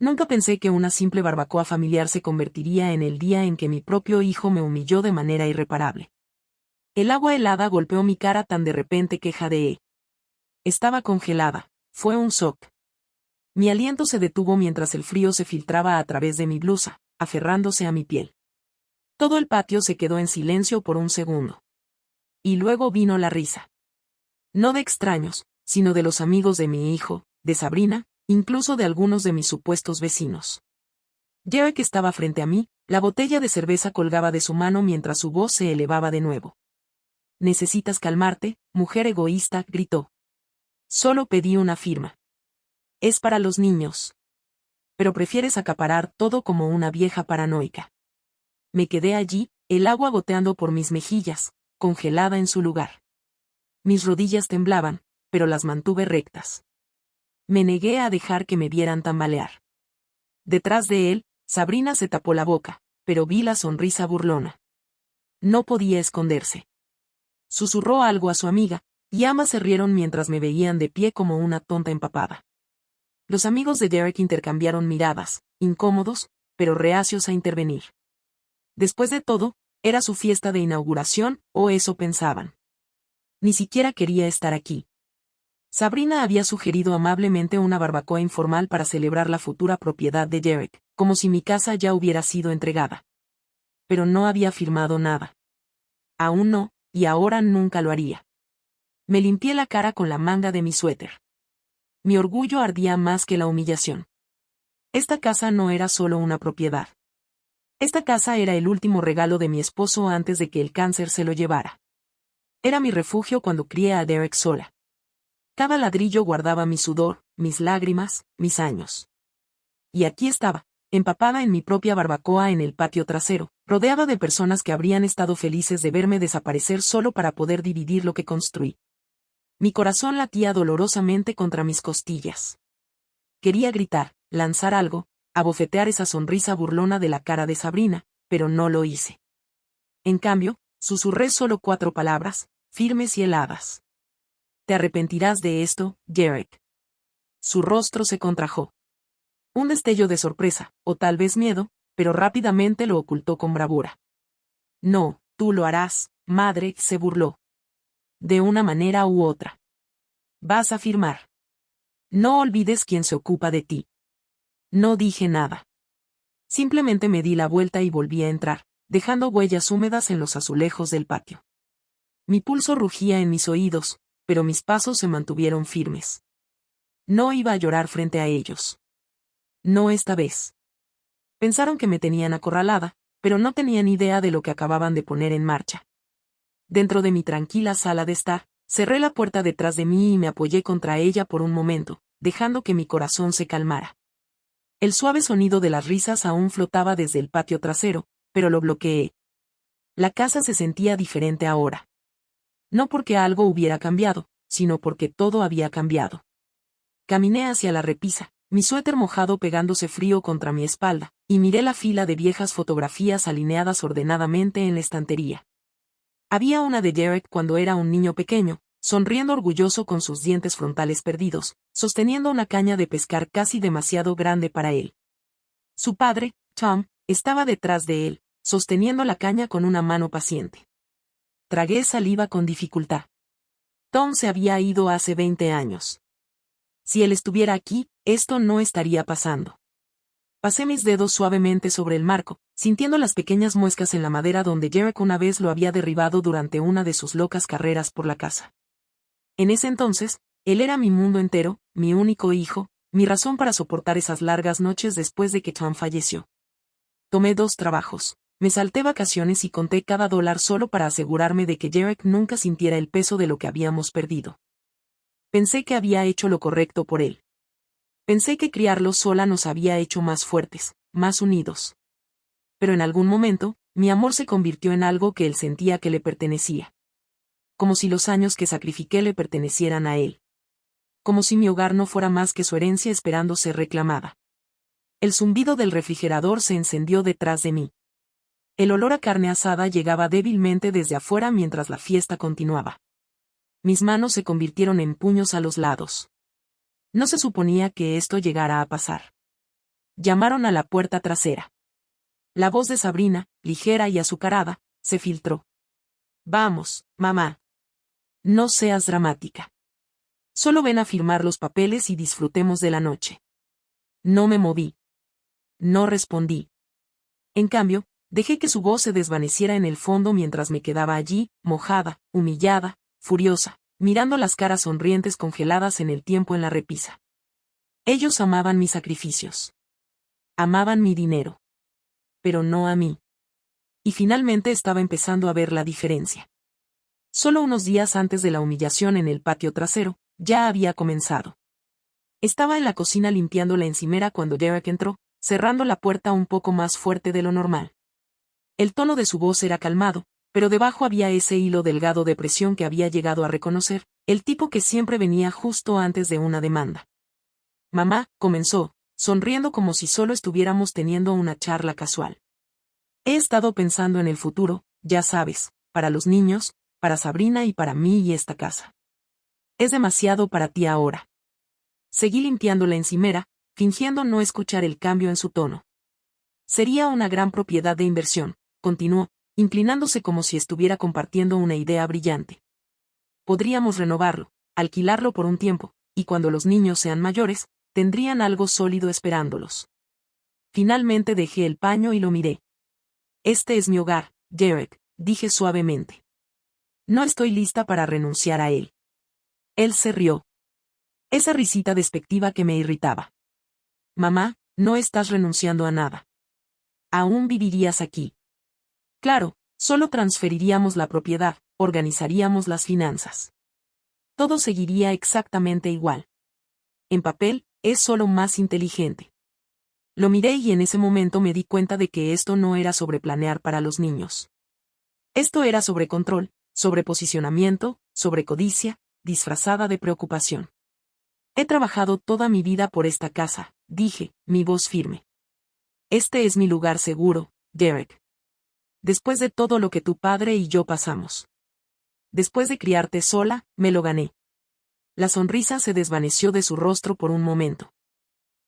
Nunca pensé que una simple barbacoa familiar se convertiría en el día en que mi propio hijo me humilló de manera irreparable. El agua helada golpeó mi cara tan de repente que jadeé. Estaba congelada. Fue un shock. Mi aliento se detuvo mientras el frío se filtraba a través de mi blusa, aferrándose a mi piel. Todo el patio se quedó en silencio por un segundo. Y luego vino la risa. No de extraños, sino de los amigos de mi hijo, de Sabrina, incluso de algunos de mis supuestos vecinos. Derek estaba frente a mí, la botella de cerveza colgaba de su mano mientras su voz se elevaba de nuevo. «Necesitas calmarte, mujer egoísta», gritó. «Solo pedí una firma. Es para los niños. Pero prefieres acaparar todo como una vieja paranoica». Me quedé allí, el agua goteando por mis mejillas, congelada en su lugar. Mis rodillas temblaban, pero las mantuve rectas. Me negué a dejar que me vieran tambalear. Detrás de él, Sabrina se tapó la boca, pero vi la sonrisa burlona. No podía esconderse. Susurró algo a su amiga, y ambas se rieron mientras me veían de pie como una tonta empapada. Los amigos de Derek intercambiaron miradas, incómodos, pero reacios a intervenir. Después de todo, era su fiesta de inauguración, o eso pensaban. Ni siquiera quería estar aquí. Sabrina había sugerido amablemente una barbacoa informal para celebrar la futura propiedad de Derek, como si mi casa ya hubiera sido entregada. Pero no había firmado nada. Aún no, y ahora nunca lo haría. Me limpié la cara con la manga de mi suéter. Mi orgullo ardía más que la humillación. Esta casa no era solo una propiedad. Esta casa era el último regalo de mi esposo antes de que el cáncer se lo llevara. Era mi refugio cuando crié a Derek sola. Cada ladrillo guardaba mi sudor, mis lágrimas, mis años. Y aquí estaba, empapada en mi propia barbacoa en el patio trasero, rodeada de personas que habrían estado felices de verme desaparecer solo para poder dividir lo que construí. Mi corazón latía dolorosamente contra mis costillas. Quería gritar, lanzar algo, abofetear esa sonrisa burlona de la cara de Sabrina, pero no lo hice. En cambio, susurré solo 4 palabras, firmes y heladas. «Te arrepentirás de esto, Derek». Su rostro se contrajo. Un destello de sorpresa, o tal vez miedo, pero rápidamente lo ocultó con bravura. «No, tú lo harás, madre», se burló. «De una manera u otra. Vas a firmar. No olvides quién se ocupa de ti». No dije nada. Simplemente me di la vuelta y volví a entrar, dejando huellas húmedas en los azulejos del patio. Mi pulso rugía en mis oídos, pero mis pasos se mantuvieron firmes. No iba a llorar frente a ellos. No esta vez. Pensaron que me tenían acorralada, pero no tenían idea de lo que acababan de poner en marcha. Dentro de mi tranquila sala de estar, cerré la puerta detrás de mí y me apoyé contra ella por un momento, dejando que mi corazón se calmara. El suave sonido de las risas aún flotaba desde el patio trasero, pero lo bloqueé. La casa se sentía diferente ahora. No porque algo hubiera cambiado, sino porque todo había cambiado. Caminé hacia la repisa, mi suéter mojado pegándose frío contra mi espalda, y miré la fila de viejas fotografías alineadas ordenadamente en la estantería. Había una de Derek cuando era un niño pequeño, sonriendo orgulloso con sus dientes frontales perdidos, sosteniendo una caña de pescar casi demasiado grande para él. Su padre, Tom, estaba detrás de él, sosteniendo la caña con una mano paciente. Tragué saliva con dificultad. Tom se había ido hace 20 años. Si él estuviera aquí, esto no estaría pasando. Pasé mis dedos suavemente sobre el marco, sintiendo las pequeñas muescas en la madera donde Derek una vez lo había derribado durante una de sus locas carreras por la casa. En ese entonces, él era mi mundo entero, mi único hijo, mi razón para soportar esas largas noches después de que Tom falleció. Tomé 2 trabajos, me salté vacaciones y conté cada dólar solo para asegurarme de que Derek nunca sintiera el peso de lo que habíamos perdido. Pensé que había hecho lo correcto por él. Pensé que criarlo sola nos había hecho más fuertes, más unidos. Pero en algún momento, mi amor se convirtió en algo que él sentía que le pertenecía. Como si los años que sacrifiqué le pertenecieran a él. Como si mi hogar no fuera más que su herencia esperando ser reclamada. El zumbido del refrigerador se encendió detrás de mí. El olor a carne asada llegaba débilmente desde afuera mientras la fiesta continuaba. Mis manos se convirtieron en puños a los lados. No se suponía que esto llegara a pasar. llamaron a la puerta trasera. La voz de Sabrina, ligera y azucarada, se filtró. Vamos, mamá. No seas dramática. Solo ven a firmar los papeles y disfrutemos de la noche. No me moví. No respondí. En cambio, dejé que su voz se desvaneciera en el fondo mientras me quedaba allí, mojada, humillada, furiosa, mirando las caras sonrientes congeladas en el tiempo en la repisa. Ellos amaban mis sacrificios. Amaban mi dinero. Pero no a mí. Y finalmente estaba empezando a ver la diferencia. Solo unos días antes de la humillación en el patio trasero, ya había comenzado. Estaba en la cocina limpiando la encimera cuando Derek entró, cerrando la puerta un poco más fuerte de lo normal. El tono de su voz era calmado, pero debajo había ese hilo delgado de presión que había llegado a reconocer, el tipo que siempre venía justo antes de una demanda. Mamá, comenzó, sonriendo como si solo estuviéramos teniendo una charla casual. He estado pensando en el futuro, ya sabes, para los niños, para Sabrina y para mí y esta casa. Es demasiado para ti ahora. Seguí limpiando la encimera, fingiendo no escuchar el cambio en su tono. Sería una gran propiedad de inversión, continuó, inclinándose como si estuviera compartiendo una idea brillante. Podríamos renovarlo, alquilarlo por un tiempo, y cuando los niños sean mayores, tendrían algo sólido esperándolos. Finalmente dejé el paño y lo miré. Este es mi hogar, Derek, dije suavemente. No estoy lista para renunciar a él. Él se rió. Esa risita despectiva que me irritaba. Mamá, no estás renunciando a nada. Aún vivirías aquí. Claro, solo transferiríamos la propiedad, organizaríamos las finanzas. Todo seguiría exactamente igual. En papel, es solo más inteligente. Lo miré y en ese momento me di cuenta de que esto no era sobre planear para los niños. Esto era sobre control, sobre posicionamiento, sobre codicia, disfrazada de preocupación. He trabajado toda mi vida por esta casa, dije, mi voz firme. Este es mi lugar seguro, Derek. Después de todo lo que tu padre y yo pasamos. Después de criarte sola, me lo gané. La sonrisa se desvaneció de su rostro por un momento.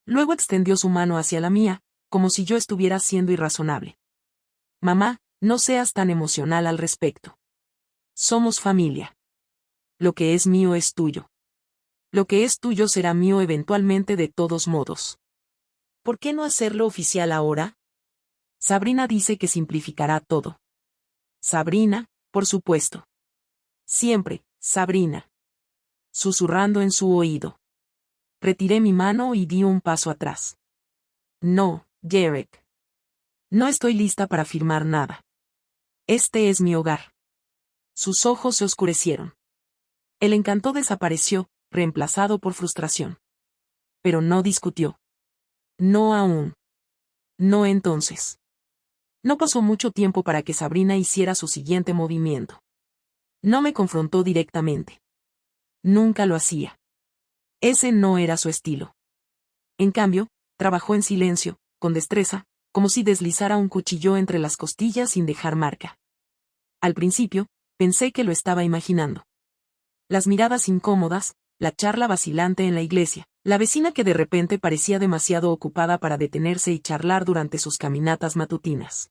Luego extendió su mano hacia la mía, como si yo estuviera siendo irrazonable. Mamá, no seas tan emocional al respecto. Somos familia. Lo que es mío es tuyo. Lo que es tuyo será mío eventualmente de todos modos. ¿Por qué no hacerlo oficial ahora? Sabrina dice que simplificará todo. Sabrina, por supuesto. Siempre, Sabrina. Susurrando en su oído. Retiré mi mano y di un paso atrás. No, Derek. No estoy lista para firmar nada. Este es mi hogar. Sus ojos se oscurecieron. El encanto desapareció, reemplazado por frustración. Pero no discutió. No aún. No entonces. No pasó mucho tiempo para que Sabrina hiciera su siguiente movimiento. No me confrontó directamente. Nunca lo hacía. Ese no era su estilo. En cambio, trabajó en silencio, con destreza, como si deslizara un cuchillo entre las costillas sin dejar marca. Al principio, pensé que lo estaba imaginando. Las miradas incómodas, la charla vacilante en la iglesia, la vecina que de repente parecía demasiado ocupada para detenerse y charlar durante sus caminatas matutinas.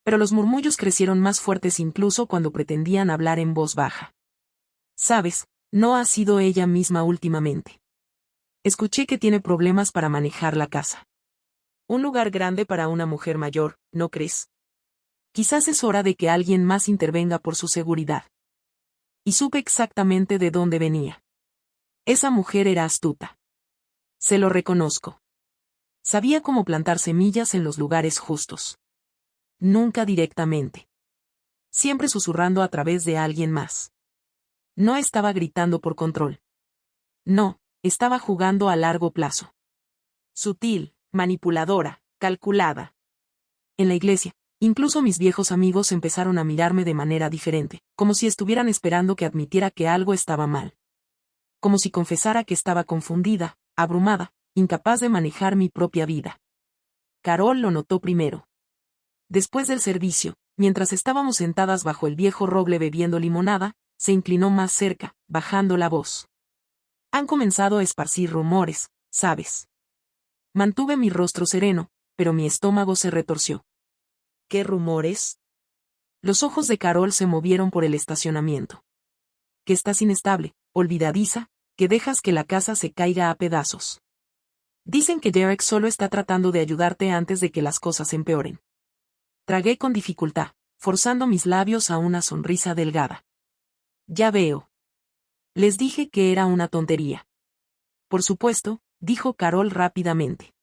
Pero los murmullos crecieron más fuertes incluso cuando pretendían hablar en voz baja. Sabes, no ha sido ella misma últimamente. Escuché que tiene problemas para manejar la casa. Un lugar grande para una mujer mayor, ¿no crees? Quizás es hora de que alguien más intervenga por su seguridad. Y supe exactamente de dónde venía. Esa mujer era astuta. Se lo reconozco. Sabía cómo plantar semillas en los lugares justos. Nunca directamente. Siempre susurrando a través de alguien más. No estaba gritando por control. No, estaba jugando a largo plazo. Sutil, manipuladora, calculada. En la iglesia, incluso mis viejos amigos empezaron a mirarme de manera diferente, como si estuvieran esperando que admitiera que algo estaba mal. Como si confesara que estaba confundida, abrumada, incapaz de manejar mi propia vida. Carol lo notó primero. Después del servicio, mientras estábamos sentadas bajo el viejo roble bebiendo limonada, se inclinó más cerca, bajando la voz. Han comenzado a esparcir rumores, ¿sabes? Mantuve mi rostro sereno, pero mi estómago se retorció. ¿Qué rumores? Los ojos de Carol se movieron por el estacionamiento. Que estás inestable, olvidadiza, que dejas que la casa se caiga a pedazos. Dicen que Derek solo está tratando de ayudarte antes de que las cosas empeoren. Tragué con dificultad, forzando mis labios a una sonrisa delgada. Ya veo. Les dije que era una tontería. Por supuesto, dijo Carol rápidamente.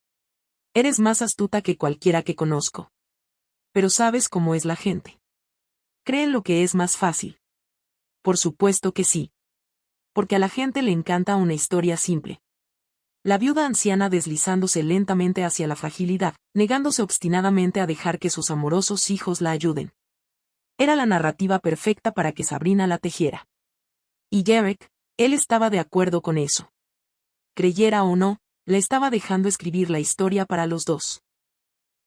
Eres más astuta que cualquiera que conozco. Pero sabes cómo es la gente. Creen lo que es más fácil. Por supuesto que sí. Porque a la gente le encanta una historia simple. La viuda anciana deslizándose lentamente hacia la fragilidad, negándose obstinadamente a dejar que sus amorosos hijos la ayuden. Era la narrativa perfecta para que Sabrina la tejiera. Y Derek, él estaba de acuerdo con eso. Creyera o no, le estaba dejando escribir la historia para los dos.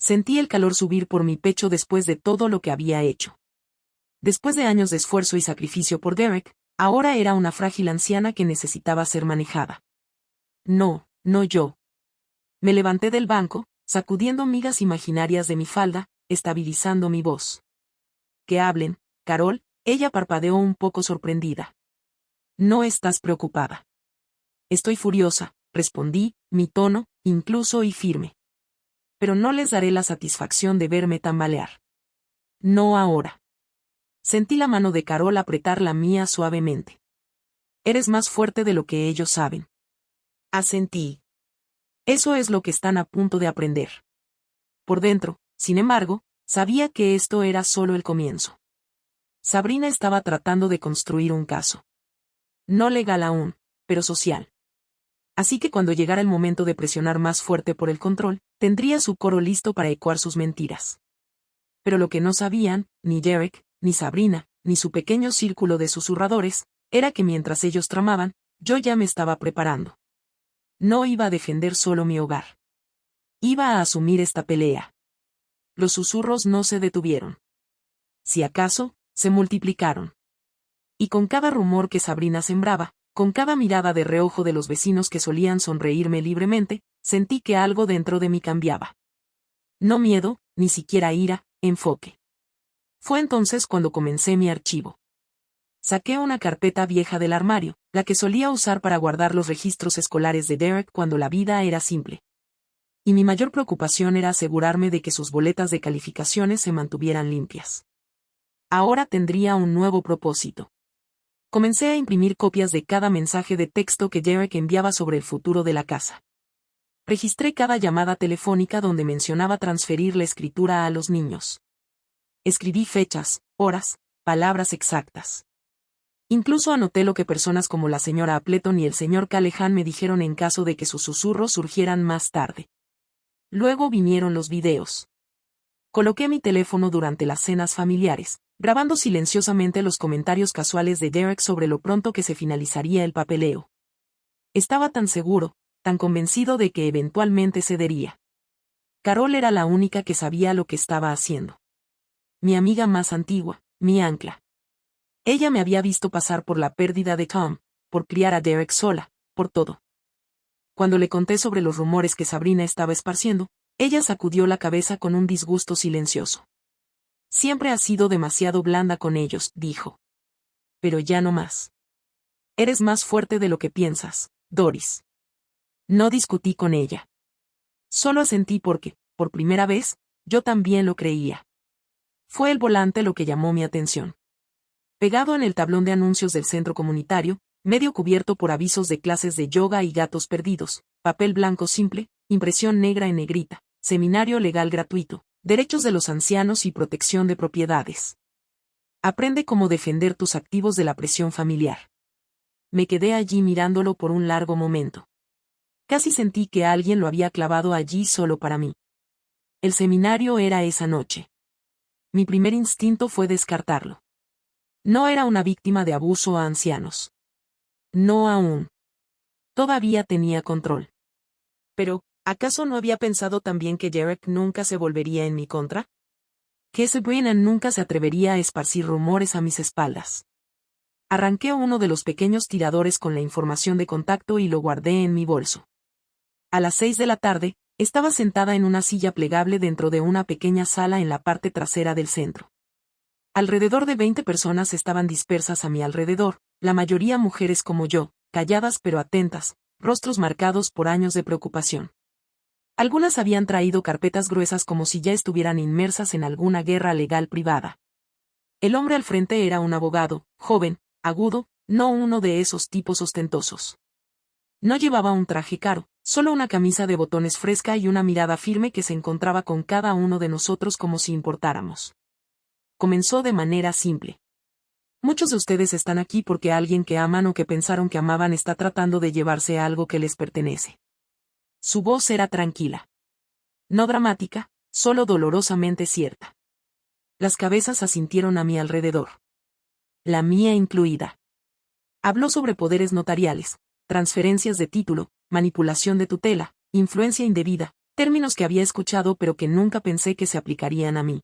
Sentí el calor subir por mi pecho después de todo lo que había hecho. Después de años de esfuerzo y sacrificio por Derek, ahora era una frágil anciana que necesitaba ser manejada. No, no yo. Me levanté del banco, sacudiendo migas imaginarias de mi falda, estabilizando mi voz. Que hablen, Carol, ella parpadeó un poco sorprendida. No estás preocupada. Estoy furiosa, respondí, mi tono, incluso y firme. Pero no les daré la satisfacción de verme tambalear. No ahora. Sentí la mano de Carol apretar la mía suavemente. Eres más fuerte de lo que ellos saben. Asentí. Eso es lo que están a punto de aprender. Por dentro, sin embargo, sabía que esto era solo el comienzo. Sabrina estaba tratando de construir un caso. No legal aún, pero social. Así que cuando llegara el momento de presionar más fuerte por el control, tendría su coro listo para ecoar sus mentiras. Pero lo que no sabían, ni Derek, ni Sabrina, ni su pequeño círculo de susurradores, era que mientras ellos tramaban, yo ya me estaba preparando. No iba a defender solo mi hogar. Iba a asumir esta pelea. Los susurros no se detuvieron. Si acaso, se multiplicaron. Y con cada rumor que Sabrina sembraba, con cada mirada de reojo de los vecinos que solían sonreírme libremente, sentí que algo dentro de mí cambiaba. No miedo, ni siquiera ira, enfoque. Fue entonces cuando comencé mi archivo. Saqué una carpeta vieja del armario, la que solía usar para guardar los registros escolares de Derek cuando la vida era simple. Y mi mayor preocupación era asegurarme de que sus boletas de calificaciones se mantuvieran limpias. Ahora tendría un nuevo propósito. Comencé a imprimir copias de cada mensaje de texto que Derek enviaba sobre el futuro de la casa. Registré cada llamada telefónica donde mencionaba transferir la escritura a los niños. Escribí fechas, horas, palabras exactas. Incluso anoté lo que personas como la señora Appleton y el señor Callahan me dijeron en caso de que sus susurros surgieran más tarde. Luego vinieron los videos. Coloqué mi teléfono durante las cenas familiares, grabando silenciosamente los comentarios casuales de Derek sobre lo pronto que se finalizaría el papeleo. Estaba tan seguro, tan convencido de que eventualmente cedería. Carol era la única que sabía lo que estaba haciendo. Mi amiga más antigua, mi ancla. Ella me había visto pasar por la pérdida de Tom, por criar a Derek sola, por todo. Cuando le conté sobre los rumores que Sabrina estaba esparciendo, ella sacudió la cabeza con un disgusto silencioso. Siempre has sido demasiado blanda con ellos, dijo. Pero ya no más. Eres más fuerte de lo que piensas, Doris. No discutí con ella. Solo asentí porque, por primera vez, yo también lo creía. Fue el volante lo que llamó mi atención. Pegado en el tablón de anuncios del centro comunitario, medio cubierto por avisos de clases de yoga y gatos perdidos, papel blanco simple, impresión negra en negrita, seminario legal gratuito, derechos de los ancianos y protección de propiedades. Aprende cómo defender tus activos de la presión familiar. Me quedé allí mirándolo por un largo momento. Casi sentí que alguien lo había clavado allí solo para mí. El seminario era esa noche. Mi primer instinto fue descartarlo. No era una víctima de abuso a ancianos. No aún. Todavía tenía control. Pero, ¿acaso no había pensado también que Derek nunca se volvería en mi contra? Que Sabrina nunca se atrevería a esparcir rumores a mis espaldas. Arranqué uno de los pequeños tiradores con la información de contacto y lo guardé en mi bolso. A las 6 de la tarde, Estaba sentada en una silla plegable dentro de una pequeña sala en la parte trasera del centro. Alrededor de 20 personas estaban dispersas a mi alrededor, la mayoría mujeres como yo, calladas pero atentas, rostros marcados por años de preocupación. Algunas habían traído carpetas gruesas como si ya estuvieran inmersas en alguna guerra legal privada. El hombre al frente era un abogado, joven, agudo, no uno de esos tipos ostentosos. No llevaba un traje caro, solo una camisa de botones fresca y una mirada firme que se encontraba con cada uno de nosotros como si importáramos. Comenzó de manera simple. Muchos de ustedes están aquí porque alguien que aman o que pensaron que amaban está tratando de llevarse algo que les pertenece. Su voz era tranquila. No dramática, solo dolorosamente cierta. Las cabezas asintieron a mi alrededor. La mía incluida. Habló sobre poderes notariales, transferencias de título, manipulación de tutela, influencia indebida, términos que había escuchado pero que nunca pensé que se aplicarían a mí.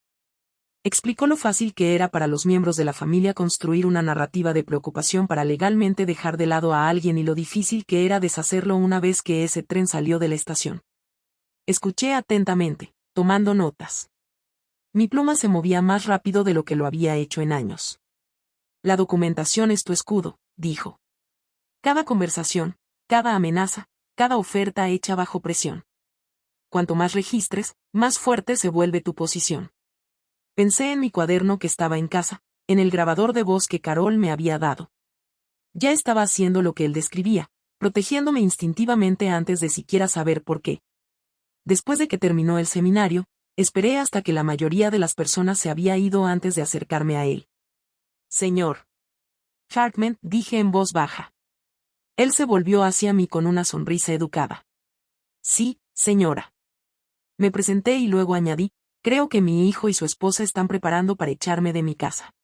Explicó lo fácil que era para los miembros de la familia construir una narrativa de preocupación para legalmente dejar de lado a alguien y lo difícil que era deshacerlo una vez que ese tren salió de la estación. Escuché atentamente, tomando notas. Mi pluma se movía más rápido de lo que lo había hecho en años. La documentación es tu escudo, dijo. Cada conversación, cada amenaza, cada oferta hecha bajo presión. Cuanto más registres, más fuerte se vuelve tu posición. Pensé en mi cuaderno que estaba en casa, en el grabador de voz que Carol me había dado. Ya estaba haciendo lo que él describía, protegiéndome instintivamente antes de siquiera saber por qué. Después de que terminó el seminario, esperé hasta que la mayoría de las personas se había ido antes de acercarme a él. Señor Hartman, dije en voz baja. Él se volvió hacia mí con una sonrisa educada. Sí, señora. Me presenté y luego añadí, creo que mi hijo y su esposa están preparando para echarme de mi casa.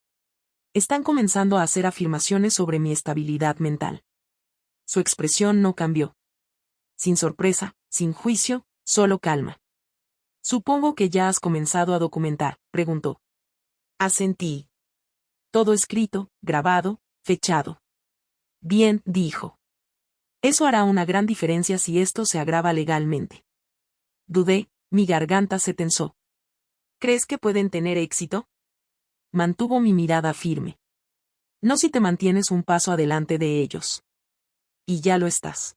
Están comenzando a hacer afirmaciones sobre mi estabilidad mental. Su expresión no cambió. Sin sorpresa, sin juicio, solo calma. Supongo que ya has comenzado a documentar, preguntó. Asentí. Todo escrito, grabado, fechado. Bien, dijo. Eso hará una gran diferencia si esto se agrava legalmente. Dudé, mi garganta se tensó. ¿Crees que pueden tener éxito? Mantuvo mi mirada firme. No si te mantienes un paso adelante de ellos. Y ya lo estás.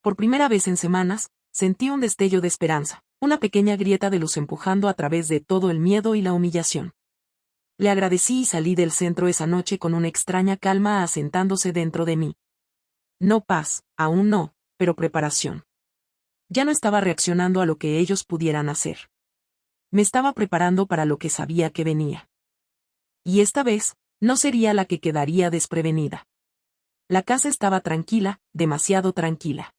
Por primera vez en semanas, sentí un destello de esperanza, una pequeña grieta de luz empujando a través de todo el miedo y la humillación. Le agradecí y salí del centro esa noche con una extraña calma asentándose dentro de mí. No paz, aún no, pero preparación. Ya no estaba reaccionando a lo que ellos pudieran hacer. Me estaba preparando para lo que sabía que venía. Y esta vez, no sería la que quedaría desprevenida. La casa estaba tranquila, demasiado tranquila.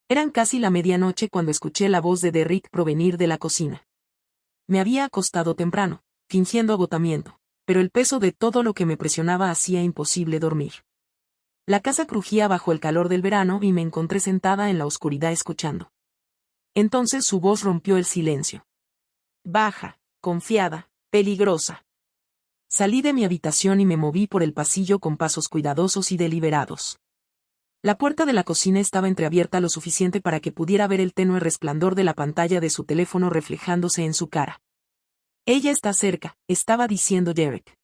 Eran casi la medianoche cuando escuché la voz de Derrick provenir de la cocina. Me había acostado temprano, fingiendo agotamiento, pero el peso de todo lo que me presionaba hacía imposible dormir. La casa crujía bajo el calor del verano y me encontré sentada en la oscuridad escuchando. Entonces su voz rompió el silencio. Baja, confiada, peligrosa. Salí de mi habitación y me moví por el pasillo con pasos cuidadosos y deliberados. La puerta de la cocina estaba entreabierta lo suficiente para que pudiera ver el tenue resplandor de la pantalla de su teléfono reflejándose en su cara. Ella está cerca, estaba diciendo Derek.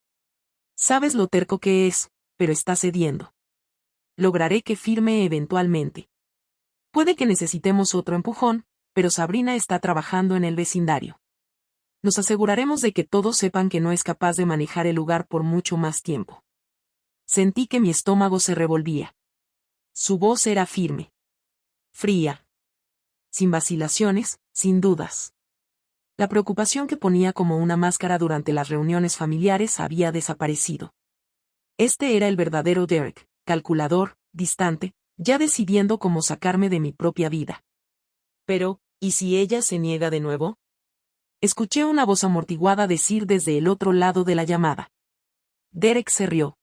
Sabes lo terco que es, pero está cediendo. Lograré que firme eventualmente. Puede que necesitemos otro empujón, pero Sabrina está trabajando en el vecindario. Nos aseguraremos de que todos sepan que no es capaz de manejar el lugar por mucho más tiempo. Sentí que mi estómago se revolvía. Su voz era firme. Fría. Sin vacilaciones, sin dudas. La preocupación que ponía como una máscara durante las reuniones familiares había desaparecido. Este era el verdadero Derek, calculador, distante, ya decidiendo cómo sacarme de mi propia vida. Pero, ¿y si ella se niega de nuevo? Escuché una voz amortiguada decir desde el otro lado de la llamada. Derek se rió.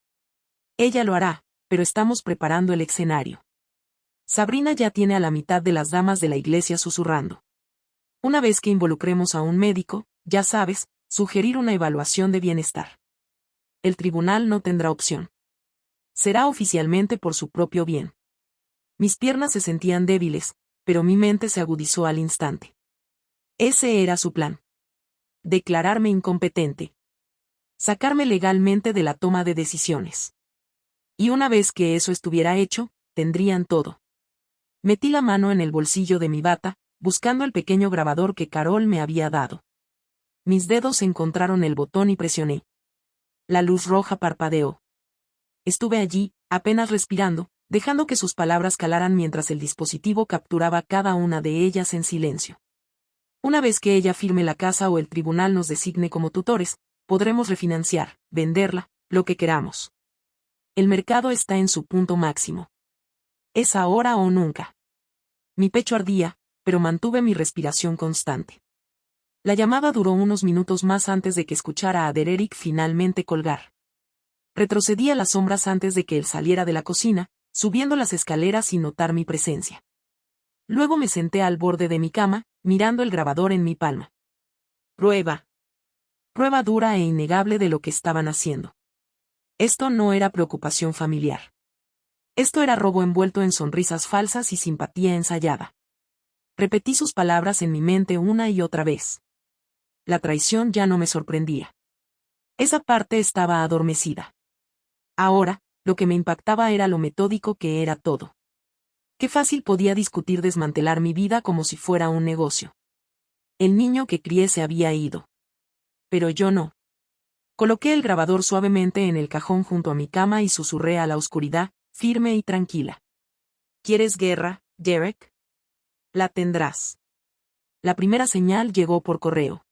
Ella lo hará, pero estamos preparando el escenario. Sabrina ya tiene a la mitad de las damas de la iglesia susurrando. Una vez que involucremos a un médico, ya sabes, sugerir una evaluación de bienestar. El tribunal no tendrá opción. Será oficialmente por su propio bien. Mis piernas se sentían débiles, pero mi mente se agudizó al instante. Ese era su plan. Declararme incompetente. Sacarme legalmente de la toma de decisiones. Y una vez que eso estuviera hecho, tendrían todo. Metí la mano en el bolsillo de mi bata, buscando el pequeño grabador que Carol me había dado. Mis dedos encontraron el botón y presioné. La luz roja parpadeó. Estuve allí, apenas respirando, dejando que sus palabras calaran mientras el dispositivo capturaba cada una de ellas en silencio. Una vez que ella firme la casa o el tribunal nos designe como tutores, podremos refinanciar, venderla, lo que queramos. El mercado está en su punto máximo. Es ahora o nunca. Mi pecho ardía, pero mantuve mi respiración constante. La llamada duró unos minutos más antes de que escuchara a Dererick finalmente colgar. Retrocedí a las sombras antes de que él saliera de la cocina, subiendo las escaleras sin notar mi presencia. Luego me senté al borde de mi cama, mirando el grabador en mi palma. Prueba. Prueba dura e innegable de lo que estaban haciendo. Esto no era preocupación familiar. Esto era robo envuelto en sonrisas falsas y simpatía ensayada. Repetí sus palabras en mi mente una y otra vez. La traición ya no me sorprendía. Esa parte estaba adormecida. Ahora, lo que me impactaba era lo metódico que era todo. Qué fácil podía discutir desmantelar mi vida como si fuera un negocio. El niño que crié se había ido. Pero yo no. Coloqué el grabador suavemente en el cajón junto a mi cama y susurré a la oscuridad, firme y tranquila. ¿Quieres guerra, Derek? La tendrás. La primera señal llegó por correo.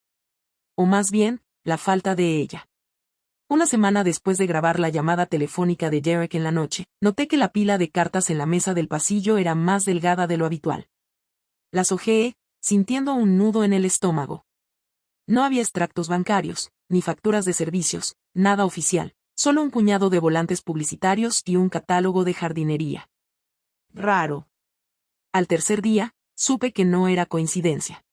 O más bien, la falta de ella. Una semana después de grabar la llamada telefónica de Derek en la noche, noté que la pila de cartas en la mesa del pasillo era más delgada de lo habitual. Las hojeé, sintiendo un nudo en el estómago. No había extractos bancarios, ni facturas de servicios, nada oficial, solo un puñado de volantes publicitarios y un catálogo de jardinería. Raro. Al tercer día, supe que no era coincidencia.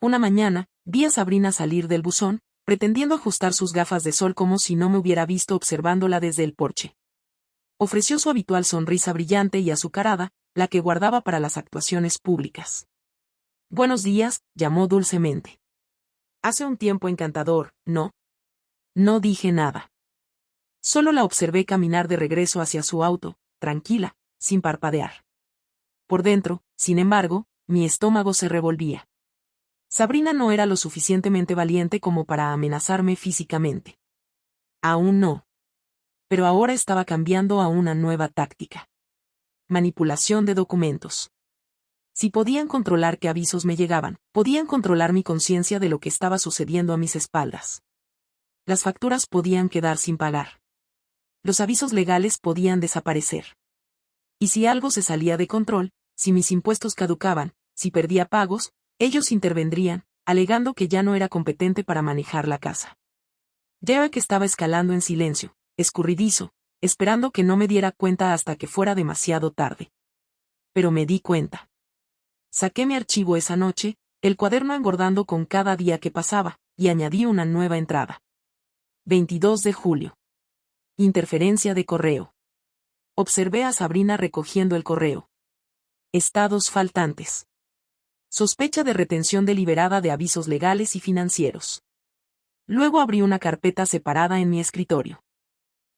Una mañana, vi a Sabrina salir del buzón, pretendiendo ajustar sus gafas de sol como si no me hubiera visto observándola desde el porche. Ofreció su habitual sonrisa brillante y azucarada, la que guardaba para las actuaciones públicas. Buenos días, llamó dulcemente. Hace un tiempo encantador, ¿no? No dije nada. Solo la observé caminar de regreso hacia su auto, tranquila, sin parpadear. Por dentro, sin embargo, mi estómago se revolvía. Sabrina no era lo suficientemente valiente como para amenazarme físicamente. Aún no. Pero ahora estaba cambiando a una nueva táctica. Manipulación de documentos. Si podían controlar qué avisos me llegaban, podían controlar mi conciencia de lo que estaba sucediendo a mis espaldas. Las facturas podían quedar sin pagar. Los avisos legales podían desaparecer. Y si algo se salía de control, si mis impuestos caducaban, si perdía pagos, ellos intervendrían, alegando que ya no era competente para manejar la casa. Derek estaba escalando en silencio, escurridizo, esperando que no me diera cuenta hasta que fuera demasiado tarde. Pero me di cuenta. Saqué mi archivo esa noche, el cuaderno engordando con cada día que pasaba, y añadí una nueva entrada. 22 de julio. Interferencia de correo. Observé a Sabrina recogiendo el correo. Estados faltantes. Sospecha de retención deliberada de avisos legales y financieros. Luego abrí una carpeta separada en mi escritorio.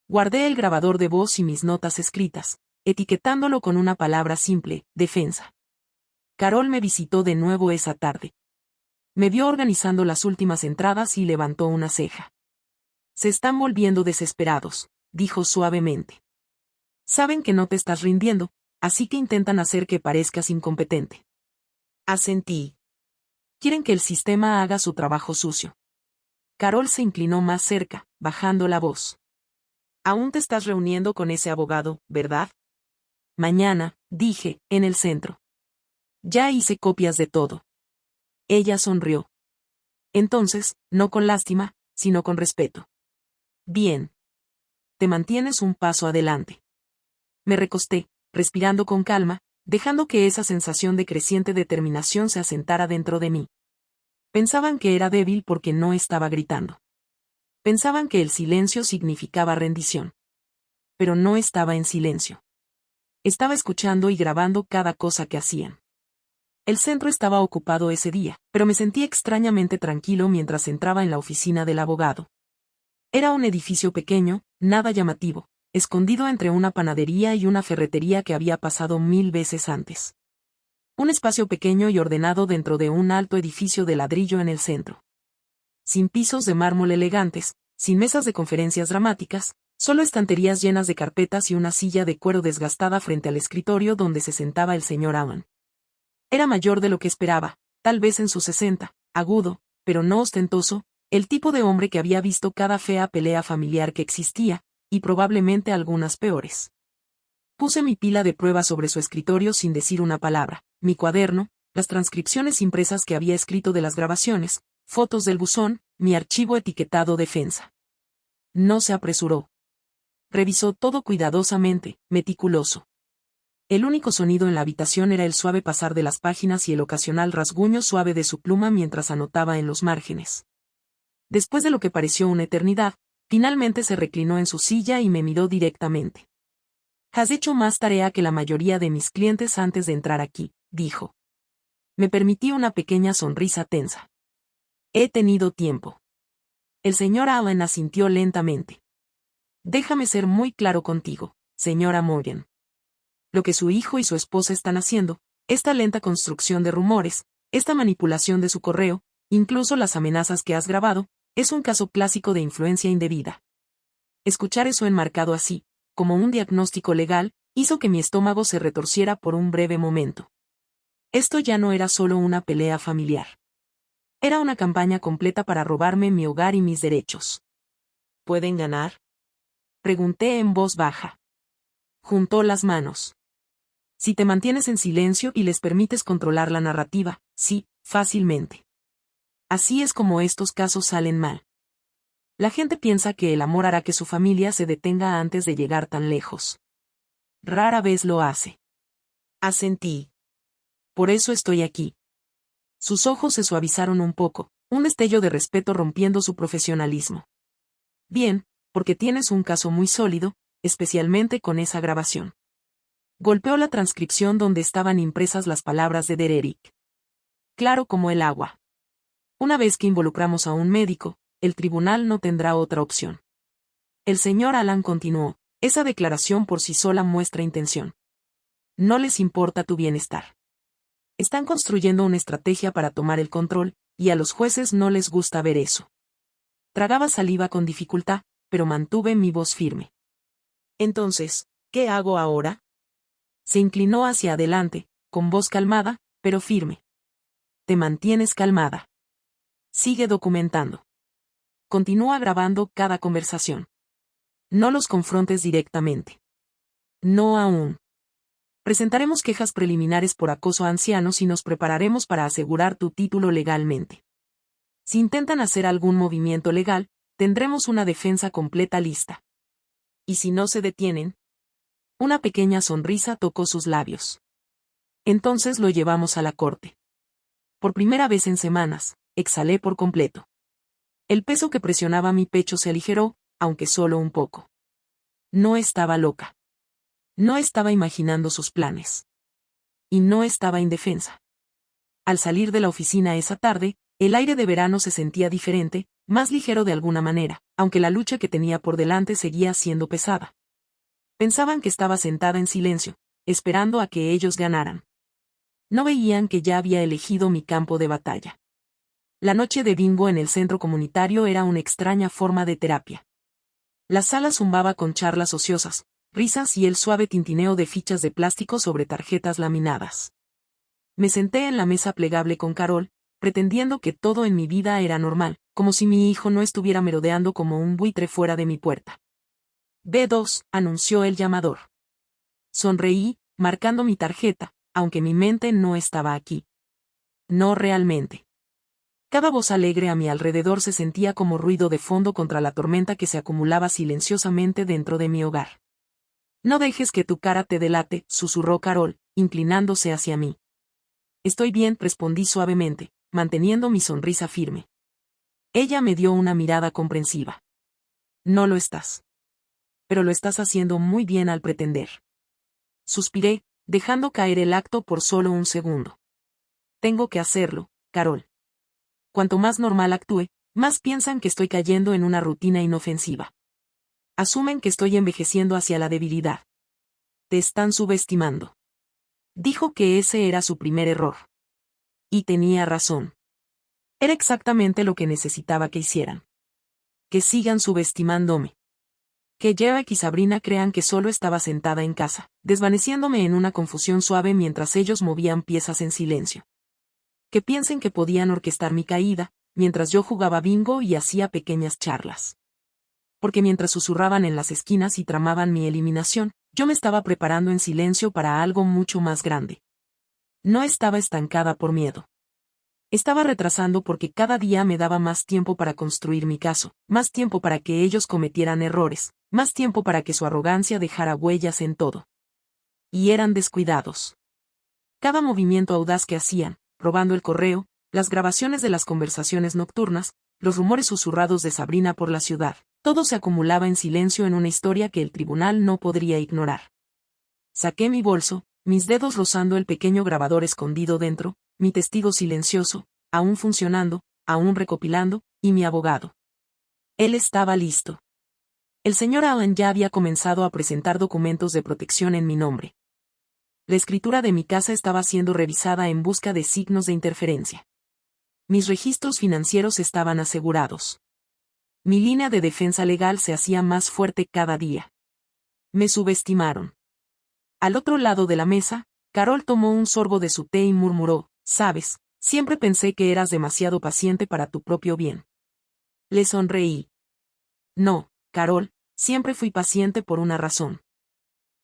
Guardé el grabador de voz y mis notas escritas, etiquetándolo con una palabra simple, defensa. Carol me visitó de nuevo esa tarde. Me vio organizando las últimas entradas y levantó una ceja. Se están volviendo desesperados, dijo suavemente. Saben que no te estás rindiendo, así que intentan hacer que parezcas incompetente. Asentí. Quieren que el sistema haga su trabajo sucio. Carol se inclinó más cerca, bajando la voz. Aún te estás reuniendo con ese abogado, ¿verdad? Mañana, dije, en el centro. Ya hice copias de todo. Ella sonrió. Entonces, no con lástima, sino con respeto. Bien. Te mantienes un paso adelante. Me recosté, respirando con calma, dejando que esa sensación de creciente determinación se asentara dentro de mí. Pensaban que era débil porque no estaba gritando. Pensaban que el silencio significaba rendición. Pero no estaba en silencio. Estaba escuchando y grabando cada cosa que hacían. El centro estaba ocupado ese día, pero me sentí extrañamente tranquilo mientras entraba en la oficina del abogado. Era un edificio pequeño, nada llamativo, escondido entre una panadería y una ferretería que había pasado 1000 veces antes. Un espacio pequeño y ordenado dentro de un alto edificio de ladrillo en el centro. Sin pisos de mármol elegantes, sin mesas de conferencias dramáticas, solo estanterías llenas de carpetas y una silla de cuero desgastada frente al escritorio donde se sentaba el señor Allen. Era mayor de lo que esperaba, tal vez en sus 60, agudo, pero no ostentoso, el tipo de hombre que había visto cada fea pelea familiar que existía, y probablemente algunas peores. Puse mi pila de pruebas sobre su escritorio sin decir una palabra, mi cuaderno, las transcripciones impresas que había escrito de las grabaciones, fotos del buzón, mi archivo etiquetado defensa. No se apresuró. Revisó todo cuidadosamente, meticuloso. El único sonido en la habitación era el suave pasar de las páginas y el ocasional rasguño suave de su pluma mientras anotaba en los márgenes. Después de lo que pareció una eternidad, finalmente se reclinó en su silla y me miró directamente. «Has hecho más tarea que la mayoría de mis clientes antes de entrar aquí», dijo. Me permití una pequeña sonrisa tensa. «He tenido tiempo». El señor Allen asintió lentamente. «Déjame ser muy claro contigo, señora Morgan. Lo que su hijo y su esposa están haciendo, esta lenta construcción de rumores, esta manipulación de su correo, incluso las amenazas que has grabado, es un caso clásico de influencia indebida». Escuchar eso enmarcado así, como un diagnóstico legal, hizo que mi estómago se retorciera por un breve momento. Esto ya no era solo una pelea familiar. Era una campaña completa para robarme mi hogar y mis derechos. ¿Pueden ganar?, pregunté en voz baja. Juntó las manos. Si te mantienes en silencio y les permites controlar la narrativa, sí, fácilmente. Así es como estos casos salen mal. La gente piensa que el amor hará que su familia se detenga antes de llegar tan lejos. Rara vez lo hace. Asentí. Por eso estoy aquí. Sus ojos se suavizaron un poco, un destello de respeto rompiendo su profesionalismo. Bien, porque tienes un caso muy sólido, especialmente con esa grabación. Golpeó la transcripción donde estaban impresas las palabras de Dererick. Claro como el agua. Una vez que involucramos a un médico, el tribunal no tendrá otra opción. El señor Allen continuó, esa declaración por sí sola muestra intención. No les importa tu bienestar. Están construyendo una estrategia para tomar el control, y a los jueces no les gusta ver eso. Tragaba saliva con dificultad, pero mantuve mi voz firme. Entonces, ¿qué hago ahora? Se inclinó hacia adelante, con voz calmada, pero firme. Te mantienes calmada. Sigue documentando. Continúa grabando cada conversación. No los confrontes directamente. No aún. Presentaremos quejas preliminares por acoso a ancianos y nos prepararemos para asegurar tu título legalmente. Si intentan hacer algún movimiento legal, tendremos una defensa completa lista. ¿Y si no se detienen? Una pequeña sonrisa tocó sus labios. Entonces lo llevamos a la corte. Por primera vez en semanas, exhalé por completo. El peso que presionaba mi pecho se aligeró, aunque solo un poco. No estaba loca. No estaba imaginando sus planes. Y no estaba indefensa. Al salir de la oficina esa tarde, el aire de verano se sentía diferente, más ligero de alguna manera, aunque la lucha que tenía por delante seguía siendo pesada. Pensaban que estaba sentada en silencio, esperando a que ellos ganaran. No veían que ya había elegido mi campo de batalla. La noche de bingo en el centro comunitario era una extraña forma de terapia. La sala zumbaba con charlas ociosas, risas y el suave tintineo de fichas de plástico sobre tarjetas laminadas. Me senté en la mesa plegable con Carol, pretendiendo que todo en mi vida era normal, como si mi hijo no estuviera merodeando como un buitre fuera de mi puerta. B2, anunció el llamador. Sonreí, marcando mi tarjeta, aunque mi mente no estaba aquí. No realmente. Cada voz alegre a mi alrededor se sentía como ruido de fondo contra la tormenta que se acumulaba silenciosamente dentro de mi hogar. No dejes que tu cara te delate, susurró Carol, inclinándose hacia mí. Estoy bien, respondí suavemente, manteniendo mi sonrisa firme. Ella me dio una mirada comprensiva. No lo estás. Pero lo estás haciendo muy bien al pretender. Suspiré, dejando caer el acto por solo un segundo. Tengo que hacerlo, Carol. Cuanto más normal actúe, más piensan que estoy cayendo en una rutina inofensiva. Asumen que estoy envejeciendo hacia la debilidad. Te están subestimando. Dijo que ese era su primer error. Y tenía razón. Era exactamente lo que necesitaba que hicieran. Que sigan subestimándome. Que Derek y Sabrina crean que solo estaba sentada en casa, desvaneciéndome en una confusión suave mientras ellos movían piezas en silencio. Que piensen que podían orquestar mi caída, mientras yo jugaba bingo y hacía pequeñas charlas. Porque mientras susurraban en las esquinas y tramaban mi eliminación, yo me estaba preparando en silencio para algo mucho más grande. No estaba estancada por miedo. Estaba retrasando porque cada día me daba más tiempo para construir mi caso, más tiempo para que ellos cometieran errores, más tiempo para que su arrogancia dejara huellas en todo. Y eran descuidados. Cada movimiento audaz que hacían, robando el correo, las grabaciones de las conversaciones nocturnas, los rumores susurrados de Sabrina por la ciudad, todo se acumulaba en silencio en una historia que el tribunal no podría ignorar. Saqué mi bolso, mis dedos rozando el pequeño grabador escondido dentro, mi testigo silencioso, aún funcionando, aún recopilando, y mi abogado. Él estaba listo. El señor Allen ya había comenzado a presentar documentos de protección en mi nombre. La escritura de mi casa estaba siendo revisada en busca de signos de interferencia. Mis registros financieros estaban asegurados. Mi línea de defensa legal se hacía más fuerte cada día. Me subestimaron. Al otro lado de la mesa, Carol tomó un sorbo de su té y murmuró, «Sabes, siempre pensé que eras demasiado paciente para tu propio bien». Le sonreí. No, Carol, siempre fui paciente por una razón.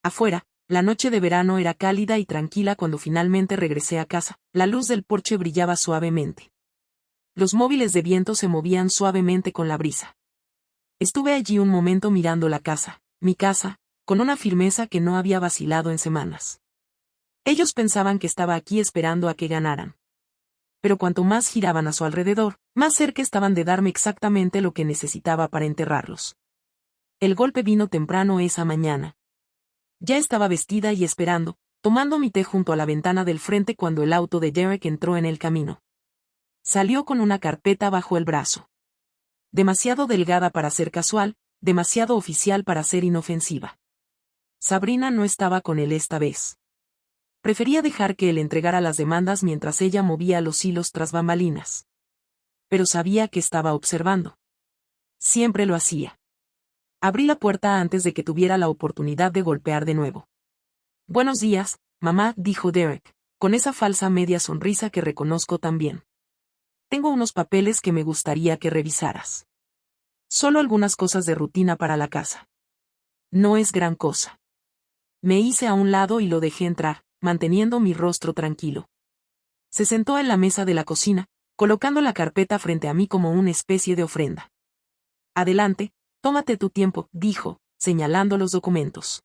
Afuera, la noche de verano era cálida y tranquila cuando finalmente regresé a casa, la luz del porche brillaba suavemente. Los móviles de viento se movían suavemente con la brisa. Estuve allí un momento mirando la casa, mi casa, con una firmeza que no había vacilado en semanas. Ellos pensaban que estaba aquí esperando a que ganaran. Pero cuanto más giraban a su alrededor, más cerca estaban de darme exactamente lo que necesitaba para enterrarlos. El golpe vino temprano esa mañana. Ya estaba vestida y esperando, tomando mi té junto a la ventana del frente cuando el auto de Derek entró en el camino. Salió con una carpeta bajo el brazo. Demasiado delgada para ser casual, demasiado oficial para ser inofensiva. Sabrina no estaba con él esta vez. Prefería dejar que él entregara las demandas mientras ella movía los hilos tras bambalinas. Pero sabía que estaba observando. Siempre lo hacía. Abrí la puerta antes de que tuviera la oportunidad de golpear de nuevo. «Buenos días, mamá», dijo Derek, con esa falsa media sonrisa que reconozco tan bien. «Tengo unos papeles que me gustaría que revisaras. Solo algunas cosas de rutina para la casa. No es gran cosa». Me hice a un lado y lo dejé entrar, manteniendo mi rostro tranquilo. Se sentó en la mesa de la cocina, colocando la carpeta frente a mí como una especie de ofrenda. «Adelante, tómate tu tiempo», dijo, señalando los documentos.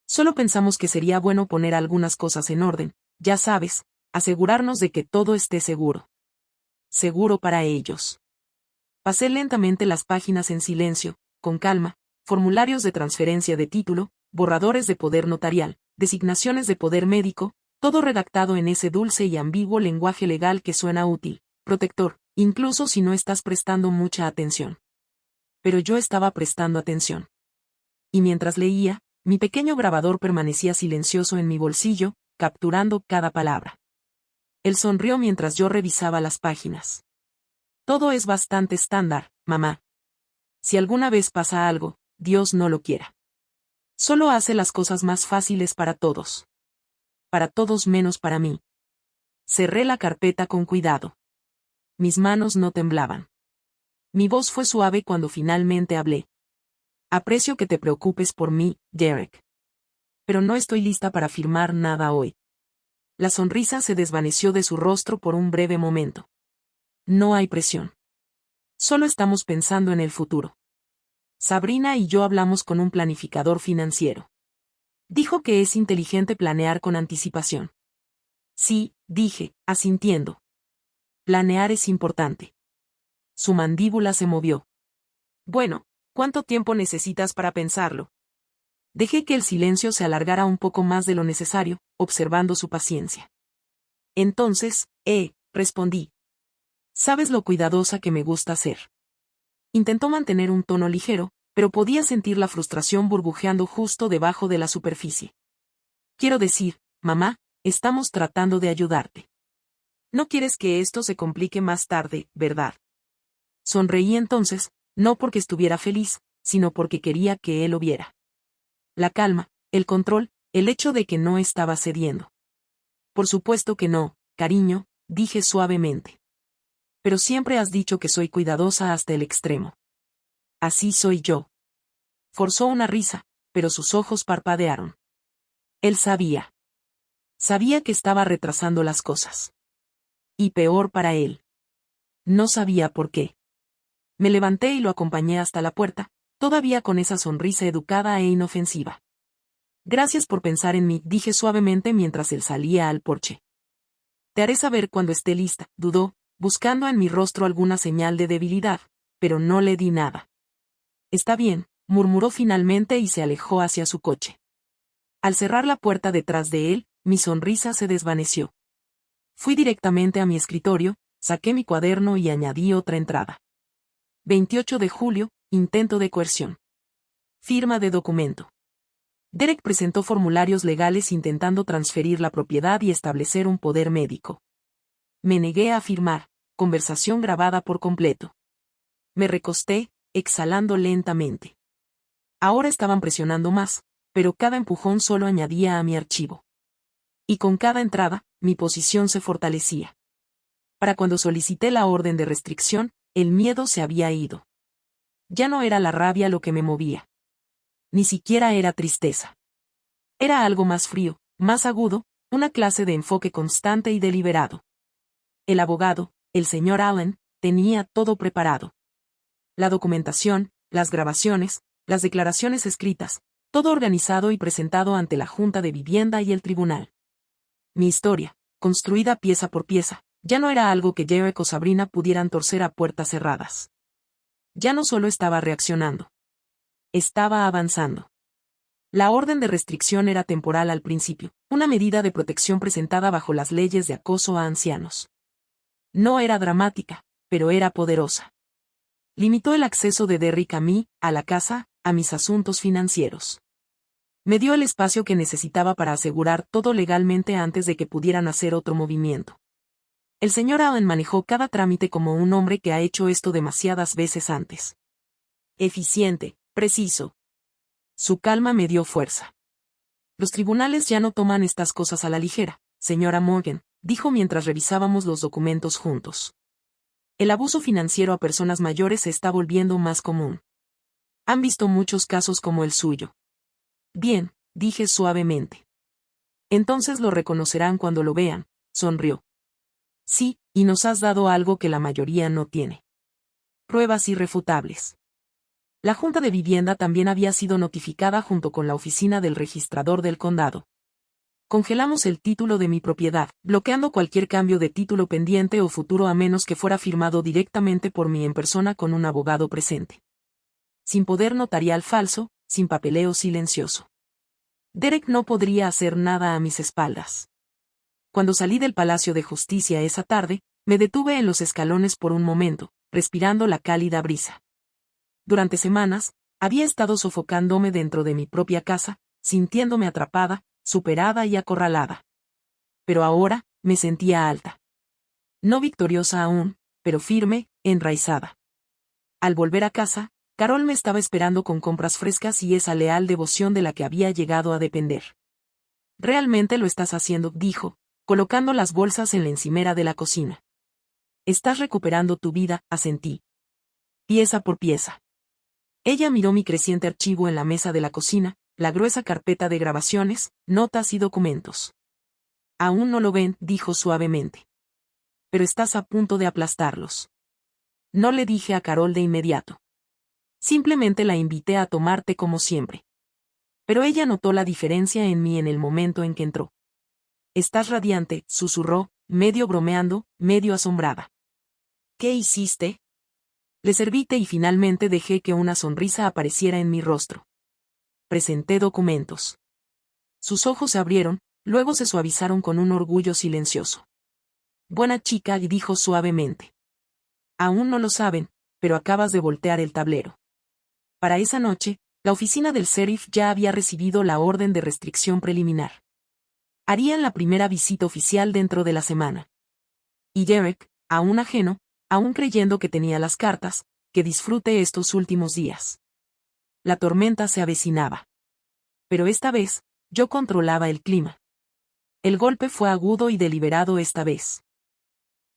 «Solo pensamos que sería bueno poner algunas cosas en orden, ya sabes, asegurarnos de que todo esté seguro. Seguro para ellos». Pasé lentamente las páginas en silencio, con calma, formularios de transferencia de título, borradores de poder notarial, designaciones de poder médico, todo redactado en ese dulce y ambiguo lenguaje legal que suena útil, protector, incluso si no estás prestando mucha atención. Pero yo estaba prestando atención. Y mientras leía, mi pequeño grabador permanecía silencioso en mi bolsillo, capturando cada palabra. Él sonrió mientras yo revisaba las páginas. «Todo es bastante estándar, mamá. Si alguna vez pasa algo, Dios no lo quiera. Solo hace las cosas más fáciles para todos. Para todos menos para mí». Cerré la carpeta con cuidado. Mis manos no temblaban. Mi voz fue suave cuando finalmente hablé. «Aprecio que te preocupes por mí, Derek. Pero no estoy lista para firmar nada hoy». La sonrisa se desvaneció de su rostro por un breve momento. «No hay presión. Solo estamos pensando en el futuro. Sabrina y yo hablamos con un planificador financiero. Dijo que es inteligente planear con anticipación». «Sí», dije, asintiendo. «Planear es importante». Su mandíbula se movió. «Bueno, ¿cuánto tiempo necesitas para pensarlo?» Dejé que el silencio se alargara un poco más de lo necesario, observando su paciencia. Entonces, respondí. Sabes lo cuidadosa que me gusta ser. Intentó mantener un tono ligero, pero podía sentir la frustración burbujeando justo debajo de la superficie. Quiero decir, mamá, estamos tratando de ayudarte. No quieres que esto se complique más tarde, ¿verdad? Sonreí entonces, no porque estuviera feliz, sino porque quería que él lo viera. La calma, el control, el hecho de que no estaba cediendo. Por supuesto que no, cariño, dije suavemente. Pero siempre has dicho que soy cuidadosa hasta el extremo. Así soy yo. Forzó una risa, pero sus ojos parpadearon. Él sabía. Sabía que estaba retrasando las cosas. Y peor para él. No sabía por qué. Me levanté y lo acompañé hasta la puerta, todavía con esa sonrisa educada e inofensiva. Gracias por pensar en mí, dije suavemente mientras él salía al porche. Te haré saber cuando esté lista, dudó, buscando en mi rostro alguna señal de debilidad, pero no le di nada. Está bien, murmuró finalmente y se alejó hacia su coche. Al cerrar la puerta detrás de él, mi sonrisa se desvaneció. Fui directamente a mi escritorio, saqué mi cuaderno y añadí otra entrada. 28 de julio, intento de coerción. Firma de documento. Derek presentó formularios legales intentando transferir la propiedad y establecer un poder médico. Me negué a firmar, conversación grabada por completo. Me recosté, exhalando lentamente. Ahora estaban presionando más, pero cada empujón solo añadía a mi archivo. Y con cada entrada, mi posición se fortalecía. Para cuando solicité la orden de restricción, el miedo se había ido. Ya no era la rabia lo que me movía. Ni siquiera era tristeza. Era algo más frío, más agudo, una clase de enfoque constante y deliberado. El abogado, el señor Allen, tenía todo preparado. La documentación, las grabaciones, las declaraciones escritas, todo organizado y presentado ante la Junta de Vivienda y el tribunal. Mi historia, construida pieza por pieza, ya no era algo que Derek o Sabrina pudieran torcer a puertas cerradas. Ya no solo estaba reaccionando. Estaba avanzando. La orden de restricción era temporal al principio, una medida de protección presentada bajo las leyes de acoso a ancianos. No era dramática, pero era poderosa. Limitó el acceso de Derrick a mí, a la casa, a mis asuntos financieros. Me dio el espacio que necesitaba para asegurar todo legalmente antes de que pudieran hacer otro movimiento. El señor Allen manejó cada trámite como un hombre que ha hecho esto demasiadas veces antes. Eficiente, preciso. Su calma me dio fuerza. Los tribunales ya no toman estas cosas a la ligera, señora Morgan, dijo mientras revisábamos los documentos juntos. El abuso financiero a personas mayores se está volviendo más común. Han visto muchos casos como el suyo. Bien, dije suavemente. Entonces lo reconocerán cuando lo vean, sonrió. Sí, y nos has dado algo que la mayoría no tiene. Pruebas irrefutables. La Junta de Vivienda también había sido notificada junto con la oficina del registrador del condado. Congelamos el título de mi propiedad, bloqueando cualquier cambio de título pendiente o futuro a menos que fuera firmado directamente por mí en persona con un abogado presente. Sin poder notarial falso, sin papeleo silencioso. Derek no podría hacer nada a mis espaldas. Cuando salí del Palacio de Justicia esa tarde, me detuve en los escalones por un momento, respirando la cálida brisa. Durante semanas, había estado sofocándome dentro de mi propia casa, sintiéndome atrapada, superada y acorralada. Pero ahora, me sentía alta. No victoriosa aún, pero firme, enraizada. Al volver a casa, Carol me estaba esperando con compras frescas y esa leal devoción de la que había llegado a depender. Realmente lo estás haciendo, dijo, colocando las bolsas en la encimera de la cocina. Estás recuperando tu vida, asentí. Pieza por pieza. Ella miró mi creciente archivo en la mesa de la cocina, la gruesa carpeta de grabaciones, notas y documentos. Aún no lo ven, dijo suavemente. Pero estás a punto de aplastarlos. No le dije a Carol de inmediato. Simplemente la invité a tomar té como siempre. Pero ella notó la diferencia en mí en el momento en que entró. Estás radiante, susurró, medio bromeando, medio asombrada. ¿Qué hiciste? Le serví té y finalmente dejé que una sonrisa apareciera en mi rostro. Presenté documentos. Sus ojos se abrieron, luego se suavizaron con un orgullo silencioso. Buena chica, dijo suavemente. Aún no lo saben, pero acabas de voltear el tablero. Para esa noche, la oficina del sheriff ya había recibido la orden de restricción preliminar. Harían la primera visita oficial dentro de la semana. Y Derek, aún ajeno, aún creyendo que tenía las cartas, que disfrute estos últimos días. La tormenta se avecinaba. Pero esta vez, yo controlaba el clima. El golpe fue agudo y deliberado esta vez.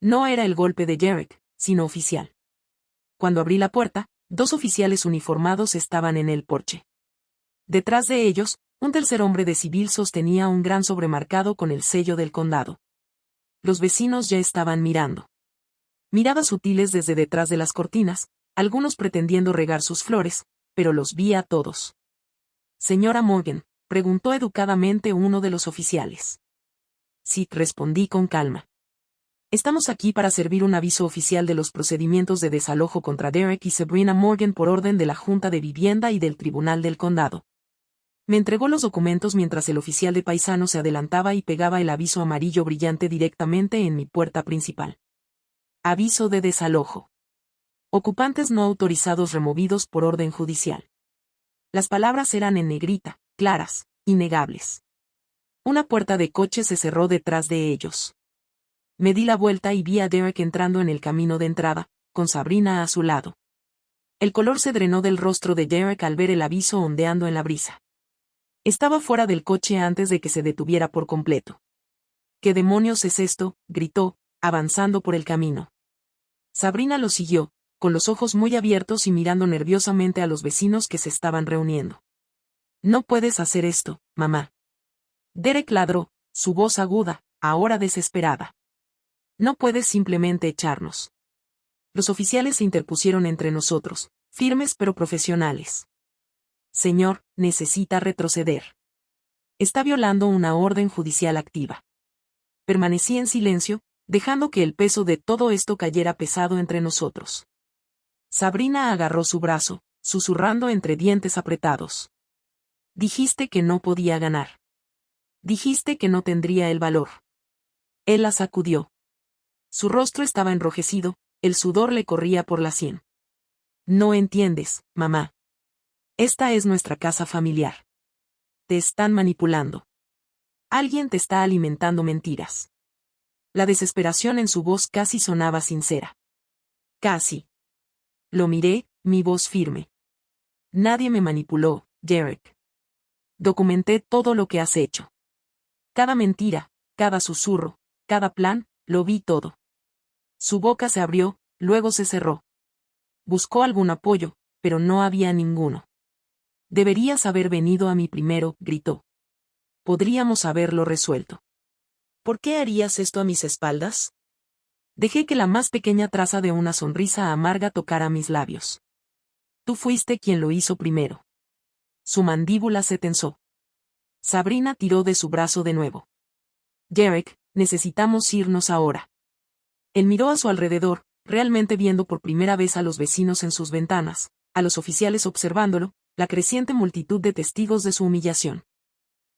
No era el golpe de Derek, sino oficial. Cuando abrí la puerta, 2 oficiales uniformados estaban en el porche. Detrás de ellos, un tercer hombre de civil sostenía un gran sobremarcado con el sello del condado. Los vecinos ya estaban mirando. Miradas sutiles desde detrás de las cortinas, algunos pretendiendo regar sus flores, pero los vi a todos. Señora Morgan, preguntó educadamente uno de los oficiales. Sí, respondí con calma. Estamos aquí para servir un aviso oficial de los procedimientos de desalojo contra Derek y Sabrina Morgan por orden de la Junta de Vivienda y del Tribunal del Condado. Me entregó los documentos mientras el oficial de paisano se adelantaba y pegaba el aviso amarillo brillante directamente en mi puerta principal. Aviso de desalojo. Ocupantes no autorizados removidos por orden judicial. Las palabras eran en negrita, claras, innegables. Una puerta de coche se cerró detrás de ellos. Me di la vuelta y vi a Derek entrando en el camino de entrada, con Sabrina a su lado. El color se drenó del rostro de Derek al ver el aviso ondeando en la brisa. Estaba fuera del coche antes de que se detuviera por completo. ¿Qué demonios es esto?, gritó, avanzando por el camino. Sabrina lo siguió, con los ojos muy abiertos y mirando nerviosamente a los vecinos que se estaban reuniendo. No puedes hacer esto, mamá. Derek ladró, su voz aguda, ahora desesperada. No puedes simplemente echarnos. Los oficiales se interpusieron entre nosotros, firmes pero profesionales. Señor, necesita retroceder. Está violando una orden judicial activa. Permanecí en silencio, dejando que el peso de todo esto cayera pesado entre nosotros. Sabrina agarró su brazo, susurrando entre dientes apretados. Dijiste que no podía ganar. Dijiste que no tendría el valor. Él la sacudió. Su rostro estaba enrojecido, el sudor le corría por la sien. No entiendes, mamá. Esta es nuestra casa familiar. Te están manipulando. Alguien te está alimentando mentiras. La desesperación en su voz casi sonaba sincera. Casi. Lo miré, mi voz firme. Nadie me manipuló, Derek. Documenté todo lo que has hecho. Cada mentira, cada susurro, cada plan, lo vi todo. Su boca se abrió, luego se cerró. Buscó algún apoyo, pero no había ninguno. Deberías haber venido a mí primero, gritó. Podríamos haberlo resuelto. ¿Por qué harías esto a mis espaldas? Dejé que la más pequeña traza de una sonrisa amarga tocara mis labios. Tú fuiste quien lo hizo primero. Su mandíbula se tensó. Sabrina tiró de su brazo de nuevo. Derek, necesitamos irnos ahora. Él miró a su alrededor, realmente viendo por primera vez a los vecinos en sus ventanas, a los oficiales observándolo, la creciente multitud de testigos de su humillación.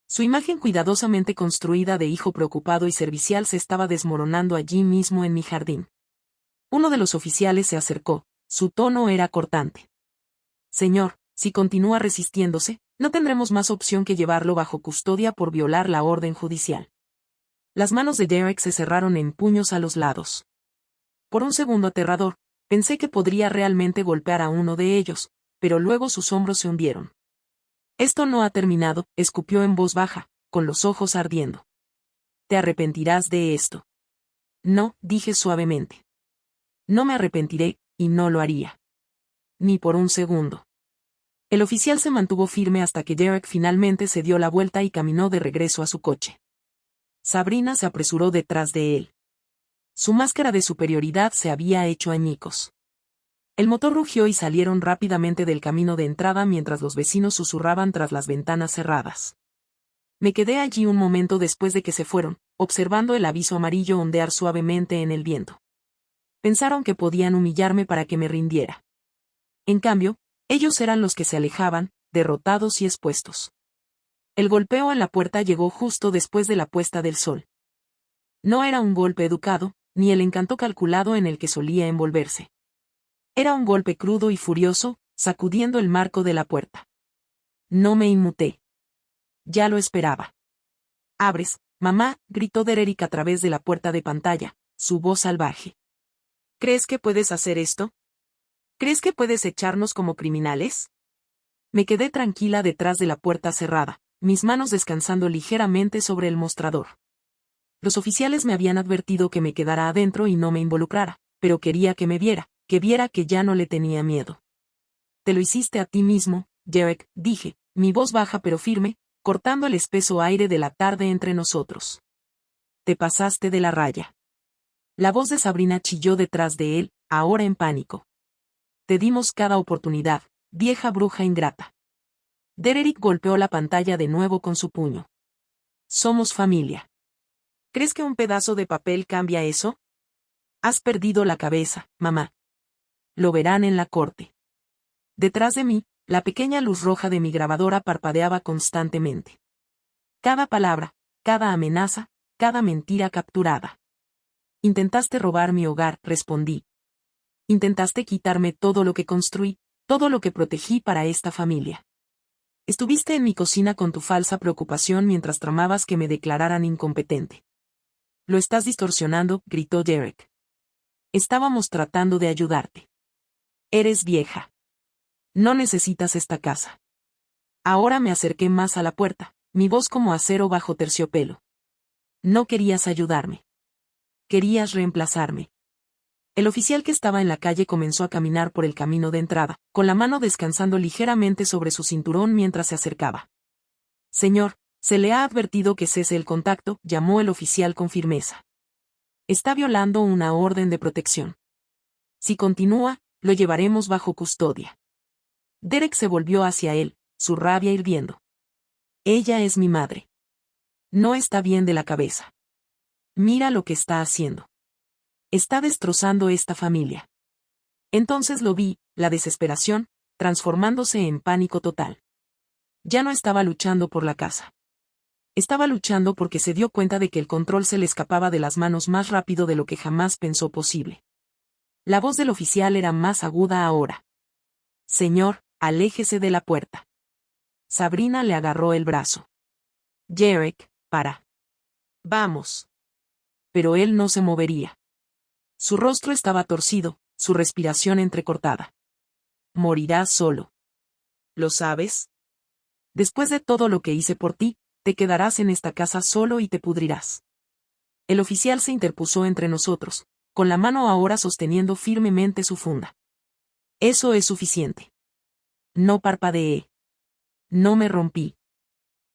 Su imagen cuidadosamente construida de hijo preocupado y servicial se estaba desmoronando allí mismo en mi jardín. Uno de los oficiales se acercó, su tono era cortante. Señor, si continúa resistiéndose, no tendremos más opción que llevarlo bajo custodia por violar la orden judicial. Las manos de Derek se cerraron en puños a los lados. Por un segundo aterrador, pensé que podría realmente golpear a uno de ellos, pero luego sus hombros se hundieron. Esto no ha terminado, escupió en voz baja, con los ojos ardiendo. Te arrepentirás de esto. No, dije suavemente. No me arrepentiré, y no lo haría. Ni por un segundo. El oficial se mantuvo firme hasta que Derek finalmente se dio la vuelta y caminó de regreso a su coche. Sabrina se apresuró detrás de él. Su máscara de superioridad se había hecho añicos. El motor rugió y salieron rápidamente del camino de entrada mientras los vecinos susurraban tras las ventanas cerradas. Me quedé allí un momento después de que se fueron, observando el aviso amarillo ondear suavemente en el viento. Pensaron que podían humillarme para que me rindiera. En cambio, ellos eran los que se alejaban, derrotados y expuestos. El golpeo en la puerta llegó justo después de la puesta del sol. No era un golpe educado, ni el encanto calculado en el que solía envolverse. Era un golpe crudo y furioso, sacudiendo el marco de la puerta. No me inmuté. Ya lo esperaba. «Abres, mamá», gritó Dererick a través de la puerta de pantalla, su voz salvaje. «¿Crees que puedes hacer esto? ¿Crees que puedes echarnos como criminales?» Me quedé tranquila detrás de la puerta cerrada, mis manos descansando ligeramente sobre el mostrador. Los oficiales me habían advertido que me quedara adentro y no me involucrara, pero quería que me viera, que viera que ya no le tenía miedo. «Te lo hiciste a ti mismo, Derek», dije, mi voz baja pero firme, cortando el espeso aire de la tarde entre nosotros. «Te pasaste de la raya». La voz de Sabrina chilló detrás de él, ahora en pánico. «Te dimos cada oportunidad, vieja bruja ingrata». Dererick golpeó la pantalla de nuevo con su puño. «Somos familia. ¿Crees que un pedazo de papel cambia eso? Has perdido la cabeza, mamá. Lo verán en la corte». Detrás de mí, la pequeña luz roja de mi grabadora parpadeaba constantemente. Cada palabra, cada amenaza, cada mentira capturada. «Intentaste robar mi hogar», respondí. «Intentaste quitarme todo lo que construí, todo lo que protegí para esta familia. Estuviste en mi cocina con tu falsa preocupación mientras tramabas que me declararan incompetente». «Lo estás distorsionando», gritó Derek. «Estábamos tratando de ayudarte. Eres vieja. No necesitas esta casa». Ahora me acerqué más a la puerta, mi voz como acero bajo terciopelo. «No querías ayudarme. Querías reemplazarme». El oficial que estaba en la calle comenzó a caminar por el camino de entrada, con la mano descansando ligeramente sobre su cinturón mientras se acercaba. «Señor, se le ha advertido que cese el contacto», llamó el oficial con firmeza. «Está violando una orden de protección. Si continúa, lo llevaremos bajo custodia». Derek se volvió hacia él, su rabia hirviendo. «Ella es mi madre. No está bien de la cabeza. Mira lo que está haciendo. Está destrozando esta familia». Entonces lo vi, la desesperación, transformándose en pánico total. Ya no estaba luchando por la casa. Estaba luchando porque se dio cuenta de que el control se le escapaba de las manos más rápido de lo que jamás pensó posible. La voz del oficial era más aguda ahora. «Señor, aléjese de la puerta». Sabrina le agarró el brazo. «Derek, para. Vamos». Pero él no se movería. Su rostro estaba torcido, su respiración entrecortada. «Morirás solo. ¿Lo sabes? Después de todo lo que hice por ti, te quedarás en esta casa solo y te pudrirás». El oficial se interpuso entre nosotros, con la mano ahora sosteniendo firmemente su funda. «Eso es suficiente». No parpadeé. No me rompí.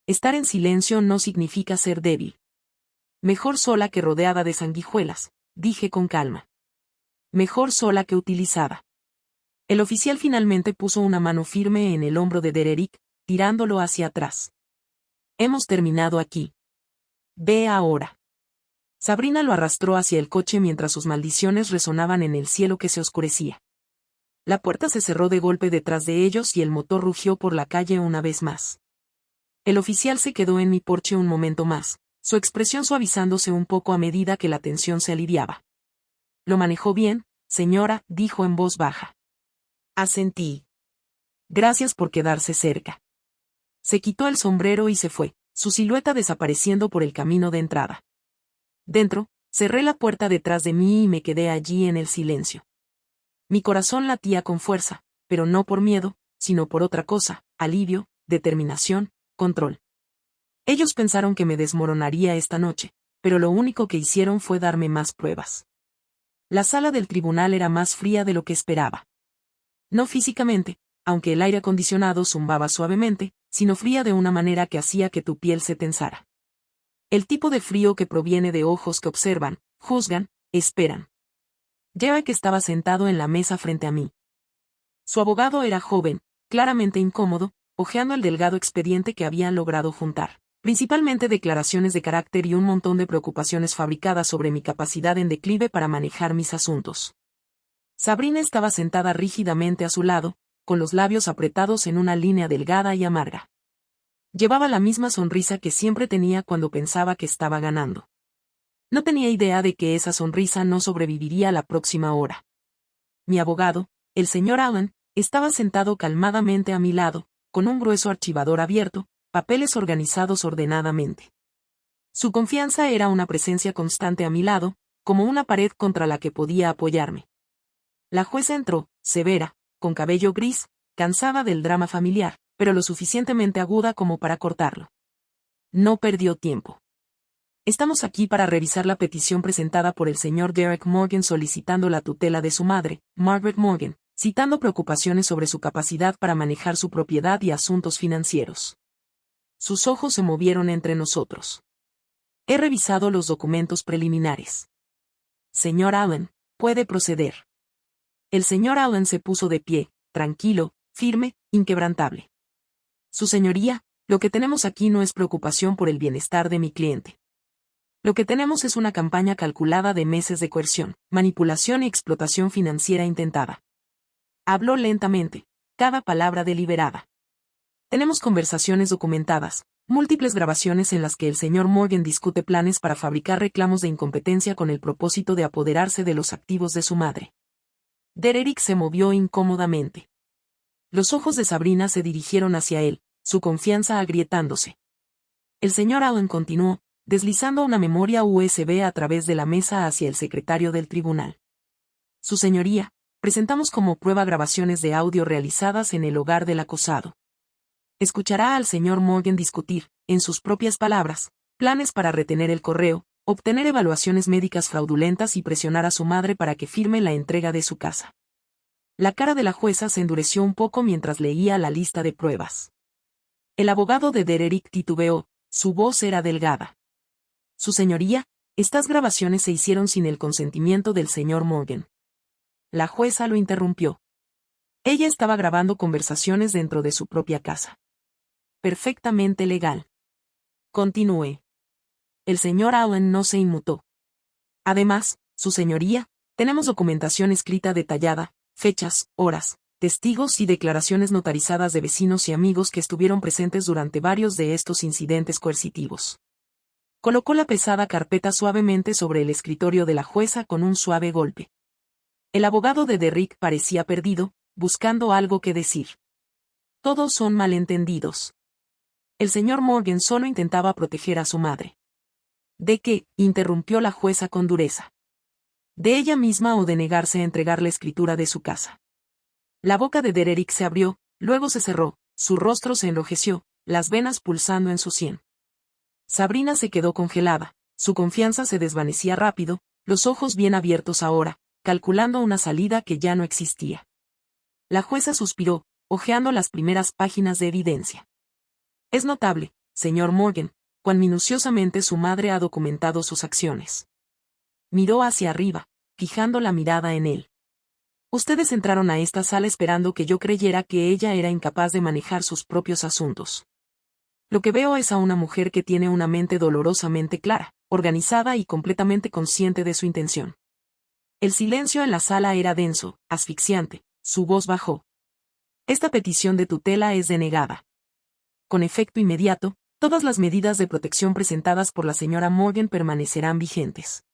Estar en silencio no significa ser débil. «Mejor sola que rodeada de sanguijuelas», dije con calma. «Mejor sola que utilizada». El oficial finalmente puso una mano firme en el hombro de Dererick, tirándolo hacia atrás. «Hemos terminado aquí. Ve ahora». Sabrina lo arrastró hacia el coche mientras sus maldiciones resonaban en el cielo que se oscurecía. La puerta se cerró de golpe detrás de ellos y el motor rugió por la calle una vez más. El oficial se quedó en mi porche un momento más, su expresión suavizándose un poco a medida que la tensión se aliviaba. «Lo manejó bien, señora», dijo en voz baja. Asentí. «Gracias por quedarse cerca». Se quitó el sombrero y se fue, su silueta desapareciendo por el camino de entrada. Dentro, cerré la puerta detrás de mí y me quedé allí en el silencio. Mi corazón latía con fuerza, pero no por miedo, sino por otra cosa: alivio, determinación, control. Ellos pensaron que me desmoronaría esta noche, pero lo único que hicieron fue darme más pruebas. La sala del tribunal era más fría de lo que esperaba. No físicamente, aunque el aire acondicionado zumbaba suavemente, sino fría de una manera que hacía que tu piel se tensara. El tipo de frío que proviene de ojos que observan, juzgan, esperan. Derek estaba sentado en la mesa frente a mí. Su abogado era joven, claramente incómodo, hojeando el delgado expediente que habían logrado juntar, principalmente declaraciones de carácter y un montón de preocupaciones fabricadas sobre mi capacidad en declive para manejar mis asuntos. Sabrina estaba sentada rígidamente a su lado, con los labios apretados en una línea delgada y amarga. Llevaba la misma sonrisa que siempre tenía cuando pensaba que estaba ganando. No tenía idea de que esa sonrisa no sobreviviría la próxima hora. Mi abogado, el señor Allen, estaba sentado calmadamente a mi lado, con un grueso archivador abierto, papeles organizados ordenadamente. Su confianza era una presencia constante a mi lado, como una pared contra la que podía apoyarme. La jueza entró, severa, con cabello gris, cansada del drama familiar, pero lo suficientemente aguda como para cortarlo. No perdió tiempo. Estamos aquí para revisar la petición presentada por el señor Derek Morgan solicitando la tutela de su madre, Margaret Morgan, citando preocupaciones sobre su capacidad para manejar su propiedad y asuntos financieros. Sus ojos se movieron entre nosotros. He revisado los documentos preliminares. Señor Allen, puede proceder. El señor Allen se puso de pie, tranquilo, firme, inquebrantable. Su señoría, lo que tenemos aquí no es preocupación por el bienestar de mi cliente. Lo que tenemos es una campaña calculada de meses de coerción, manipulación y explotación financiera intentada. Habló lentamente, cada palabra deliberada. Tenemos conversaciones documentadas, múltiples grabaciones en las que el señor Morgan discute planes para fabricar reclamos de incompetencia con el propósito de apoderarse de los activos de su madre. Derek se movió incómodamente. Los ojos de Sabrina se dirigieron hacia él, su confianza agrietándose. El señor Allen continuó, deslizando una memoria USB a través de la mesa hacia el secretario del tribunal. Su señoría, presentamos como prueba grabaciones de audio realizadas en el hogar del acosado. Escuchará al señor Morgan discutir, en sus propias palabras, planes para retener el correo, obtener evaluaciones médicas fraudulentas y presionar a su madre para que firme la entrega de su casa. La cara de la jueza se endureció un poco mientras leía la lista de pruebas. El abogado de Derek titubeó, su voz era delgada. Su señoría, estas grabaciones se hicieron sin el consentimiento del señor Morgan. La jueza lo interrumpió. Ella estaba grabando conversaciones dentro de su propia casa. Perfectamente legal. Continúe. El señor Allen no se inmutó. Además, su señoría, tenemos documentación escrita detallada, fechas, horas, testigos y declaraciones notarizadas de vecinos y amigos que estuvieron presentes durante varios de estos incidentes coercitivos. Colocó la pesada carpeta suavemente sobre el escritorio de la jueza con un suave golpe. El abogado de Derrick parecía perdido, buscando algo que decir. Todos son malentendidos. El señor Morgan solo intentaba proteger a su madre. ¿De qué?, interrumpió la jueza con dureza. ¿De ella misma o de negarse a entregar la escritura de su casa? La boca de Derrick se abrió, luego se cerró, su rostro se enrojeció, las venas pulsando en su sien. Sabrina se quedó congelada, su confianza se desvanecía rápido, los ojos bien abiertos ahora, calculando una salida que ya no existía. La jueza suspiró, hojeando las primeras páginas de evidencia. Es notable, señor Morgan, cuán minuciosamente su madre ha documentado sus acciones. Miró hacia arriba, fijando la mirada en él. Ustedes entraron a esta sala esperando que yo creyera que ella era incapaz de manejar sus propios asuntos. Lo que veo es a una mujer que tiene una mente dolorosamente clara, organizada y completamente consciente de su intención. El silencio en la sala era denso, asfixiante, su voz bajó. Esta petición de tutela es denegada. Con efecto inmediato, todas las medidas de protección presentadas por la señora Morgan permanecerán vigentes.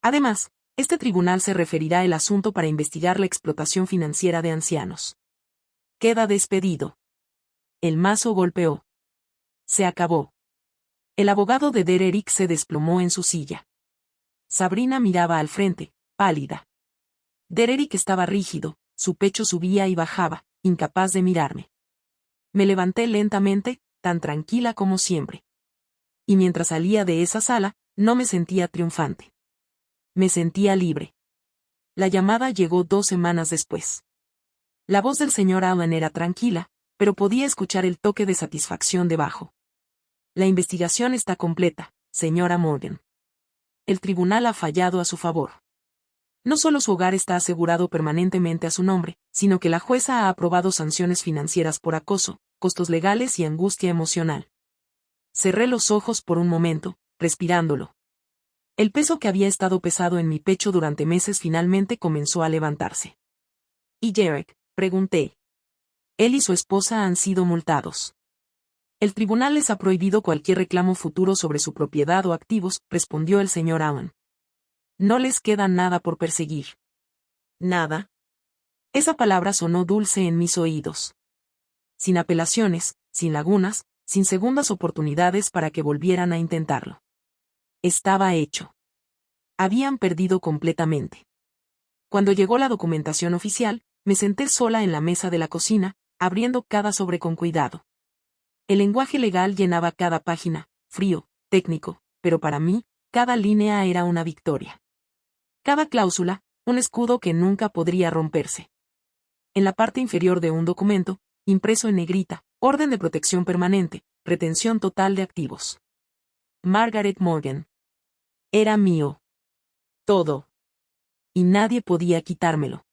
Además, este tribunal se referirá al asunto para investigar la explotación financiera de ancianos. Queda despedido. El mazo golpeó. Se acabó. El abogado de Derek se desplomó en su silla. Sabrina miraba al frente, pálida. Derek estaba rígido, su pecho subía y bajaba, incapaz de mirarme. Me levanté lentamente, tan tranquila como siempre. Y mientras salía de esa sala, no me sentía triunfante. Me sentía libre. La llamada llegó 2 semanas después. La voz del señor Allen era tranquila, pero podía escuchar el toque de satisfacción debajo. La investigación está completa, señora Morgan. El tribunal ha fallado a su favor. No solo su hogar está asegurado permanentemente a su nombre, sino que la jueza ha aprobado sanciones financieras por acoso, costos legales y angustia emocional. Cerré los ojos por un momento, respirándolo. El peso que había estado pesado en mi pecho durante meses finalmente comenzó a levantarse. ¿Y Derek?, pregunté. Él y su esposa han sido multados. El tribunal les ha prohibido cualquier reclamo futuro sobre su propiedad o activos, respondió el señor Owen. No les queda nada por perseguir. Nada. Esa palabra sonó dulce en mis oídos. Sin apelaciones, sin lagunas, sin segundas oportunidades para que volvieran a intentarlo. Estaba hecho. Habían perdido completamente. Cuando llegó la documentación oficial, me senté sola en la mesa de la cocina, abriendo cada sobre con cuidado. El lenguaje legal llenaba cada página, frío, técnico, pero para mí, cada línea era una victoria. Cada cláusula, un escudo que nunca podría romperse. En la parte inferior de un documento, impreso en negrita, orden de protección permanente, retención total de activos. Margaret Morgan. Era mío. Todo. Y nadie podía quitármelo.